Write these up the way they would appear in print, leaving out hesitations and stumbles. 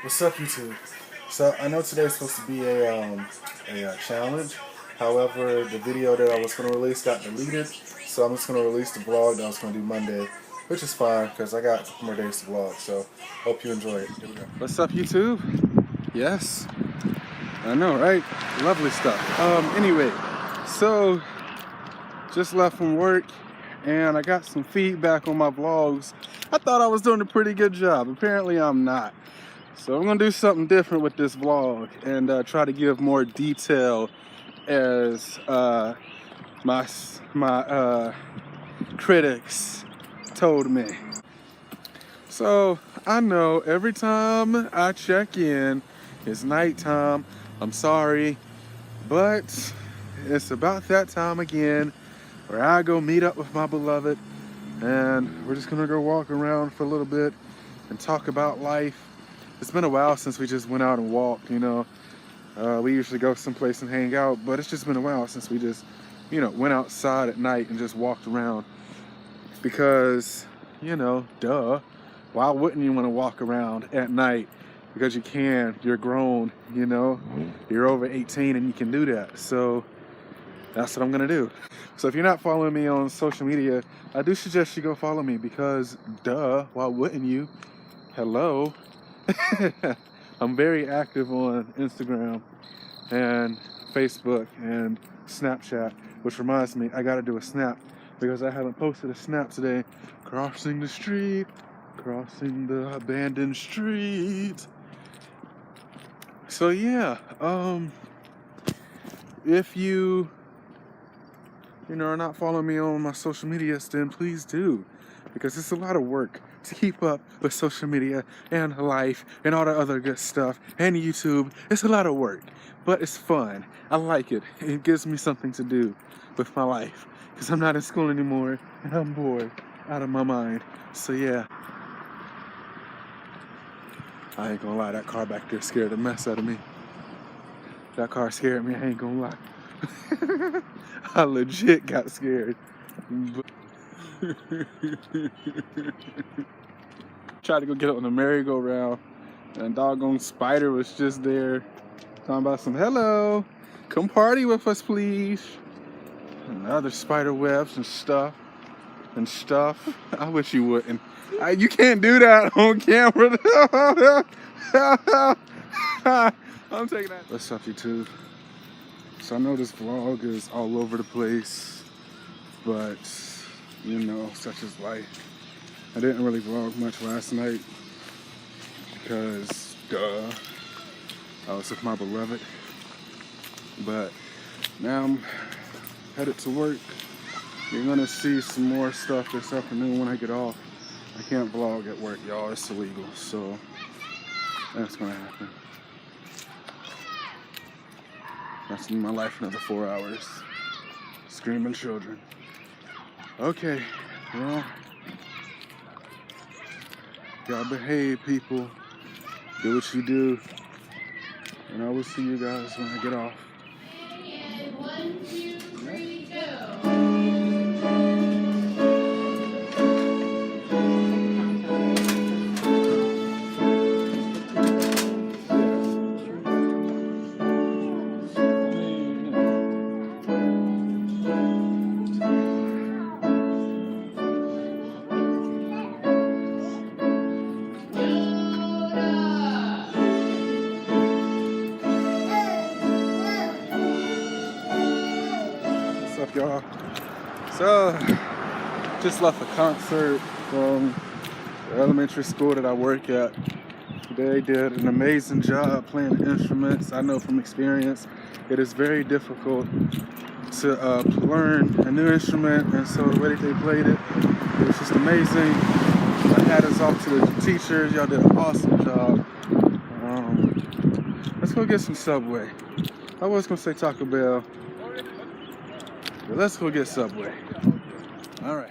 What's up, YouTube? So I know today's supposed to be a challenge. However, the video that I was going to release got deleted, so I'm just going to release the vlog that I was going to do Monday, which is fine because I got a couple more days to vlog. So hope you enjoy it. Here we go. What's up, YouTube? Yes, I know, right? Lovely stuff. Anyway, so just left from work and I got some feedback on my vlogs. I thought I was doing a pretty good job. Apparently I'm not. So I'm gonna do something different with this vlog and try to give more detail as my critics told me. So I know every time I check in, it's nighttime. I'm sorry, but it's about that time again where I go meet up with my beloved and we're just gonna go walk around for a little bit and talk about life. It's been a while since we just went out and walked, you know. We usually go someplace and hang out, but it's just been a while since we just, you know, went outside at night and just walked around. Because, you know, duh, why wouldn't you want to walk around at night? Because you can, you're grown, you know, you're over 18 and you can do that. So that's what I'm gonna do. So if you're not following me on social media, I do suggest you go follow me because duh, why wouldn't you? Hello. I'm very active on Instagram and Facebook and Snapchat, which reminds me, I gotta do a snap because I haven't posted a snap today. Crossing the street, crossing the abandoned street. So yeah, if you are not following me on my social media, then please do, because it's a lot of work to keep up with social media and life and all the other good stuff and YouTube. It's a lot of work, but it's fun. I like it. It gives me something to do with my life because I'm not in school anymore and I'm bored out of my mind. So yeah, I ain't gonna lie, that car back there scared the mess out of me. That car scared me, I ain't gonna lie. I legit got scared. Tried to go get it on the merry-go-round and doggone spider was just there talking about some, hello, come party with us please, and other spider webs and stuff. I wish you wouldn't. You can't do that on camera. I'm taking that. What's up, YouTube? So I know this vlog is all over the place, but you know, such is life. I didn't really vlog much last night because, duh, I was with my beloved. But now I'm headed to work. You're gonna see some more stuff this afternoon when I get off. I can't vlog at work, y'all. It's illegal, so that's gonna happen. That's in my life another 4 hours. Screaming children. Okay, well, y'all behave, people. Do what you do. And I will see you guys when I get off. And 1, 2, 3, go. What's up, y'all? So, just left a concert from the elementary school that I work at. They did an amazing job playing the instruments. I know from experience, it is very difficult to learn a new instrument, and so the way that they played it, it was just amazing. My hat is off to the teachers. Y'all did an awesome job. Let's go get some Subway. I was gonna say Taco Bell, but let's go get Subway. All right.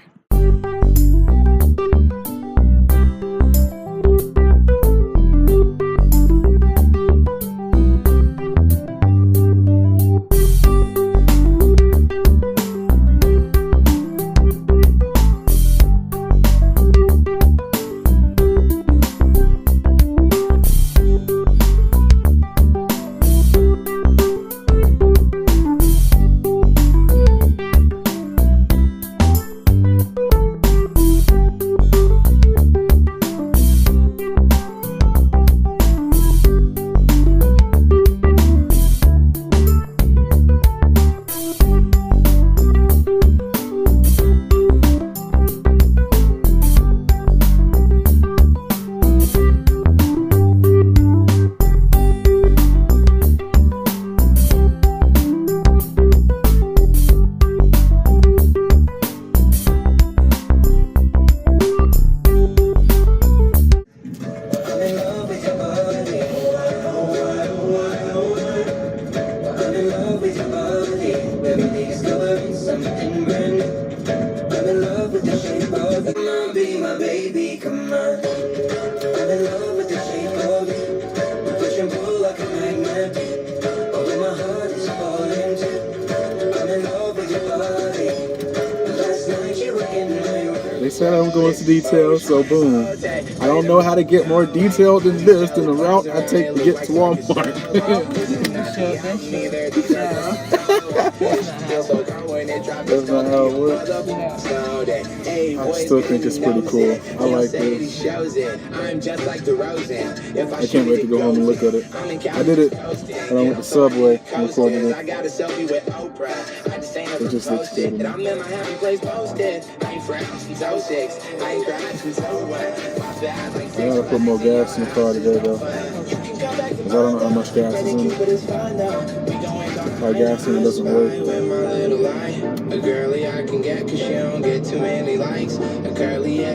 said I don't go into detail, so boom. I don't know how to get more detailed than this than the route I take to get to Walmart. That's not how it works. I still think it's pretty cool. I like this. I can't wait to go home and look at it. I did it when I went to Subway and recorded it. It just looks good. I gotta put more gas in the car today though, because I don't know how much gas is in it. My gas in it doesn't work. A girly I can get 'cause she don't get too many likes. A curly